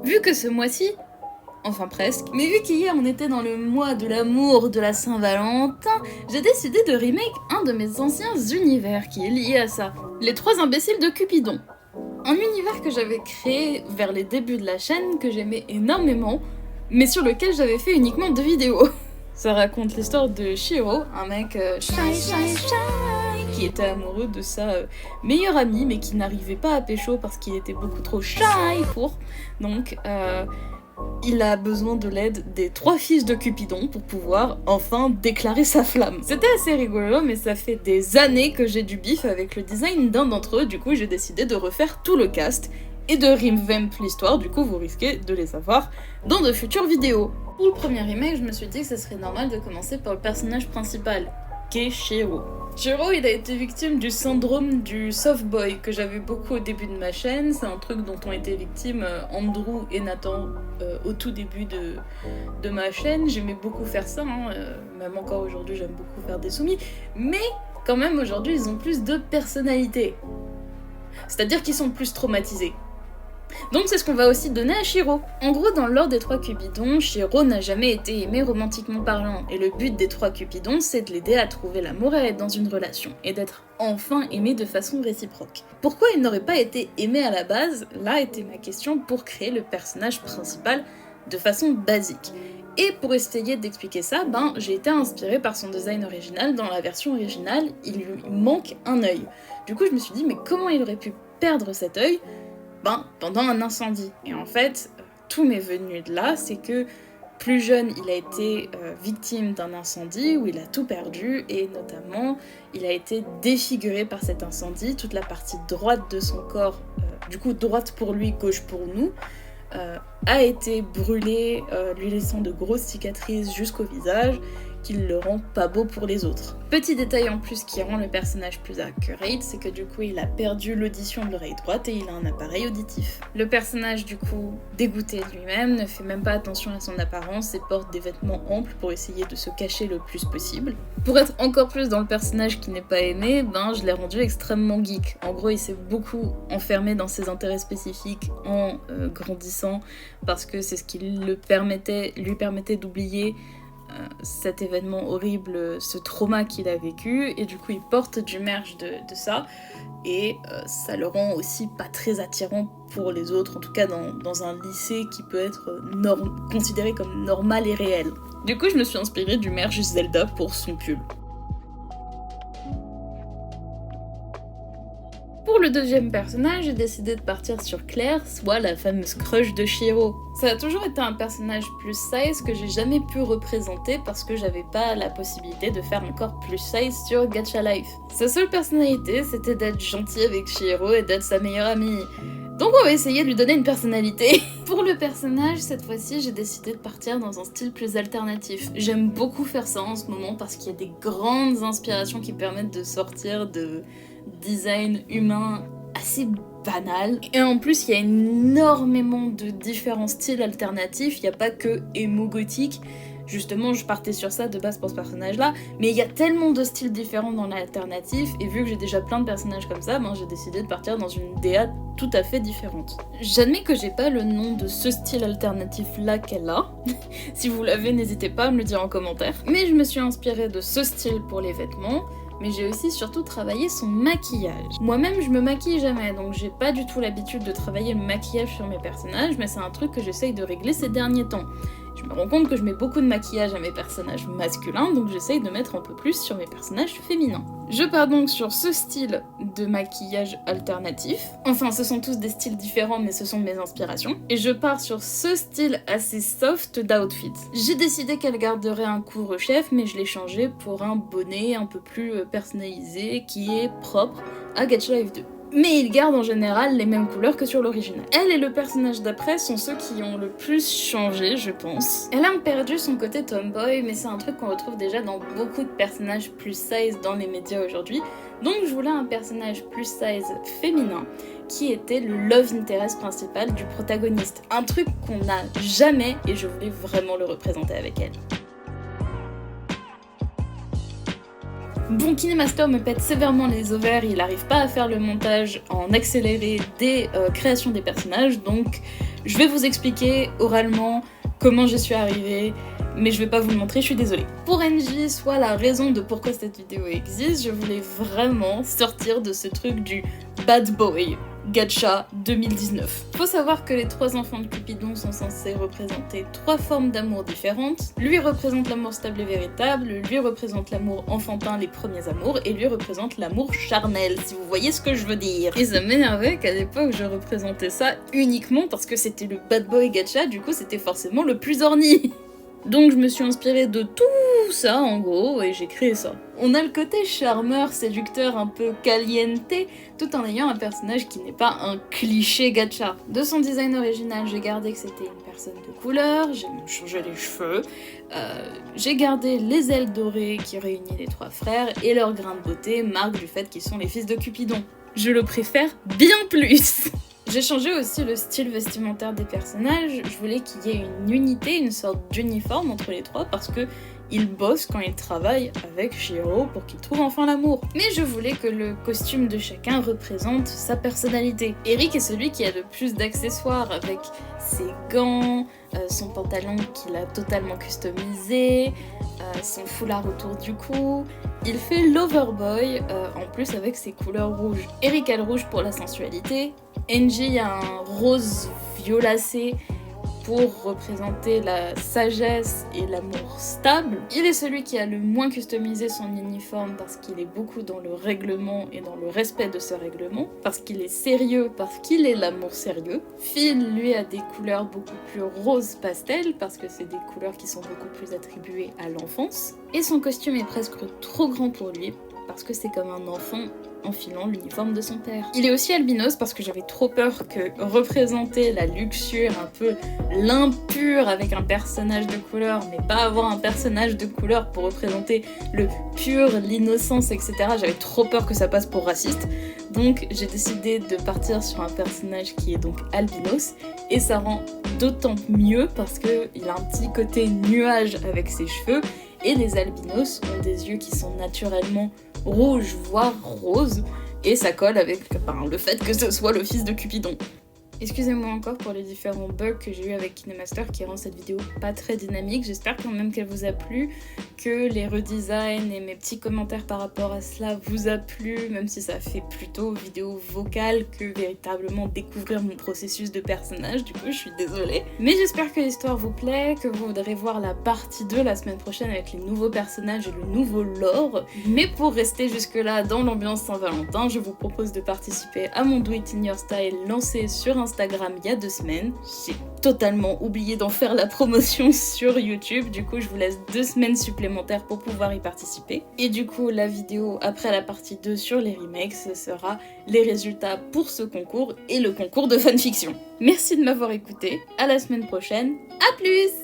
Vu que ce mois-ci, enfin presque, mais vu qu'hier on était dans le mois de l'amour de la Saint-Valentin, j'ai décidé de remake un de mes anciens univers qui est lié à ça. Les 3 imbéciles de Cupidon. Un univers que j'avais créé vers les débuts de la chaîne, que j'aimais énormément, mais sur lequel j'avais fait uniquement 2 vidéos. Ça raconte l'histoire de Shiro, un mec qui était amoureux de sa meilleure amie, mais qui n'arrivait pas à pécho parce qu'il était beaucoup trop shy pour. Donc, il a besoin de l'aide des 3 fils de Cupidon pour pouvoir enfin déclarer sa flamme. C'était assez rigolo, mais ça fait des années que j'ai du bif avec le design d'un d'entre eux, du coup j'ai décidé de refaire tout le cast et de revamp l'histoire, du coup vous risquez de les avoir dans de futures vidéos. Pour le premier remake, je me suis dit que ce serait normal de commencer par le personnage principal, qu'est Shiro. Shiro, il a été victime du syndrome du soft boy que j'avais beaucoup au début de ma chaîne. C'est un truc dont ont été victimes Andrew et Nathan au tout début de ma chaîne. J'aimais beaucoup faire ça, même encore aujourd'hui j'aime beaucoup faire des soumis. Mais quand même aujourd'hui ils ont plus de personnalité. C'est-à-dire qu'ils sont plus traumatisés. Donc c'est ce qu'on va aussi donner à Shiro. En gros, dans l'ordre des 3 Cupidons, Shiro n'a jamais été aimé romantiquement parlant, et le but des 3 Cupidons, c'est de l'aider à trouver l'amour et à être dans une relation, et d'être enfin aimé de façon réciproque. Pourquoi il n'aurait pas été aimé à la base? Là était ma question pour créer le personnage principal de façon basique. Et pour essayer d'expliquer ça, j'ai été inspirée par son design original. Dans la version originale, il lui manque un œil. Du coup, je me suis dit, mais comment il aurait pu perdre cet œil? Pendant un incendie. Et en fait, tout m'est venu de là, c'est que plus jeune, il a été victime d'un incendie où il a tout perdu, et notamment, il a été défiguré par cet incendie. Toute la partie droite de son corps, du coup droite pour lui, gauche pour nous, a été brûlée, lui laissant de grosses cicatrices jusqu'au visage, qui le rend pas beau pour les autres. Petit détail en plus qui rend le personnage plus accurate, c'est que du coup il a perdu l'audition de l'oreille droite et il a un appareil auditif. Le personnage du coup, dégoûté de lui-même, ne fait même pas attention à son apparence et porte des vêtements amples pour essayer de se cacher le plus possible. Pour être encore plus dans le personnage qui n'est pas aimé, je l'ai rendu extrêmement geek. En gros, il s'est beaucoup enfermé dans ses intérêts spécifiques en grandissant, parce que c'est ce qui lui permettait d'oublier cet événement horrible, ce trauma qu'il a vécu, et du coup il porte du merch de ça, et ça le rend aussi pas très attirant pour les autres, en tout cas dans un lycée qui peut être considéré comme normal et réel. Du coup je me suis inspirée du merch Zelda pour son pull. Pour le deuxième personnage, j'ai décidé de partir sur Claire, soit la fameuse crush de Shiro. Ça a toujours été un personnage plus size que j'ai jamais pu représenter parce que j'avais pas la possibilité de faire encore plus size sur Gacha Life. Sa seule personnalité, c'était d'être gentil avec Shiro et d'être sa meilleure amie. Donc on va essayer de lui donner une personnalité. Pour le personnage, cette fois-ci, j'ai décidé de partir dans un style plus alternatif. J'aime beaucoup faire ça en ce moment parce qu'il y a des grandes inspirations qui permettent de sortir de design humain assez banal. Et en plus, il y a énormément de différents styles alternatifs. Il n'y a pas que emo gothique. Justement, je partais sur ça de base pour ce personnage-là, mais il y a tellement de styles différents dans l'alternatif, et vu que j'ai déjà plein de personnages comme ça, j'ai décidé de partir dans une DA tout à fait différente. J'admets que j'ai pas le nom de ce style alternatif-là qu'elle a. Si vous l'avez, n'hésitez pas à me le dire en commentaire. Mais je me suis inspirée de ce style pour les vêtements, mais j'ai aussi surtout travaillé son maquillage. Moi-même, je me maquille jamais, donc j'ai pas du tout l'habitude de travailler le maquillage sur mes personnages, mais c'est un truc que j'essaye de régler ces derniers temps. Je me rends compte que je mets beaucoup de maquillage à mes personnages masculins, donc j'essaye de mettre un peu plus sur mes personnages féminins. Je pars donc sur ce style de maquillage alternatif. Enfin, ce sont tous des styles différents, mais ce sont mes inspirations. Et je pars sur ce style assez soft d'outfit. J'ai décidé qu'elle garderait un couvre-chef, mais je l'ai changé pour un bonnet un peu plus personnalisé, qui est propre à Gacha Life 2. Mais il garde en général les mêmes couleurs que sur l'original. Elle et le personnage d'après sont ceux qui ont le plus changé, je pense. Elle a perdu son côté tomboy, mais c'est un truc qu'on retrouve déjà dans beaucoup de personnages plus size dans les médias aujourd'hui. Donc je voulais un personnage plus size féminin, qui était le love interest principal du protagoniste. Un truc qu'on n'a jamais, et je voulais vraiment le représenter avec elle. Bon, KineMaster me pète sévèrement les ovaires, il arrive pas à faire le montage en accéléré des créations des personnages, donc Je vais vous expliquer oralement comment je suis arrivée, mais je vais pas vous le montrer, je suis désolée. Pour NJ, soit la raison de pourquoi cette vidéo existe, je voulais vraiment sortir de ce truc du bad boy gacha 2019. Faut savoir que les 3 enfants de Cupidon sont censés représenter 3 formes d'amour différentes. Lui représente l'amour stable et véritable, lui représente l'amour enfantin, les premiers amours, et lui représente l'amour charnel, si vous voyez ce que je veux dire. Et ça m'énervait qu'à l'époque je représentais ça uniquement parce que c'était le bad boy gacha, du coup c'était forcément le plus orni. Donc je me suis inspirée de tout ça en gros et j'ai créé ça. On a le côté charmeur, séducteur, un peu caliente, tout en ayant un personnage qui n'est pas un cliché gacha. De son design original, j'ai gardé que c'était une personne de couleur, j'ai même changé les cheveux, j'ai gardé les ailes dorées qui réunissent les 3 frères et leur grain de beauté, marque du fait qu'ils sont les fils de Cupidon. Je le préfère bien plus. J'ai changé aussi le style vestimentaire des personnages, je voulais qu'il y ait une unité, une sorte d'uniforme entre les 3 parce que ils bossent quand ils travaillent avec Shiro pour qu'ils trouvent enfin l'amour. Mais je voulais que le costume de chacun représente sa personnalité. Eric est celui qui a le plus d'accessoires avec ses gants, son pantalon qu'il a totalement customisé, son foulard autour du cou. Il fait l'overboy en plus avec ses couleurs rouges. Eric a le rouge pour la sensualité, NJ a un rose violacé pour représenter la sagesse et l'amour stable. Il est celui qui a le moins customisé son uniforme parce qu'il est beaucoup dans le règlement et dans le respect de ce règlement, parce qu'il est sérieux, parce qu'il est l'amour sérieux. Finn, lui, a des couleurs beaucoup plus rose pastel parce que c'est des couleurs qui sont beaucoup plus attribuées à l'enfance. Et son costume est presque trop grand pour lui parce que c'est comme un enfant enfilant l'uniforme de son père. Il est aussi albinos parce que j'avais trop peur que représenter la luxure, un peu l'impur avec un personnage de couleur, mais pas avoir un personnage de couleur pour représenter le pur, l'innocence, etc. J'avais trop peur que ça passe pour raciste. Donc j'ai décidé de partir sur un personnage qui est donc albinos, et ça rend d'autant mieux parce qu'il a un petit côté nuage avec ses cheveux, et les albinos ont des yeux qui sont naturellement rouge, voire rose, et ça colle avec le fait que ce soit le fils de Cupidon. Excusez-moi encore pour les différents bugs que j'ai eu avec KineMaster qui rend cette vidéo pas très dynamique. J'espère quand même qu'elle vous a plu, que les redesigns et mes petits commentaires par rapport à cela vous a plu, même si ça fait plutôt vidéo vocale que véritablement découvrir mon processus de personnage, du coup je suis désolée. Mais j'espère que l'histoire vous plaît, que vous voudrez voir la partie 2 la semaine prochaine avec les nouveaux personnages et le nouveau lore. Mais pour rester jusque là dans l'ambiance Saint-Valentin, je vous propose de participer à mon Do It In Your Style lancé sur Instagram il y a 2 semaines. J'ai totalement oublié d'en faire la promotion sur YouTube, du coup je vous laisse 2 semaines supplémentaires pour pouvoir y participer. Et du coup la vidéo après la partie 2 sur les remakes, ce sera les résultats pour ce concours et le concours de fanfiction. Merci de m'avoir écouté, à la semaine prochaine, à plus!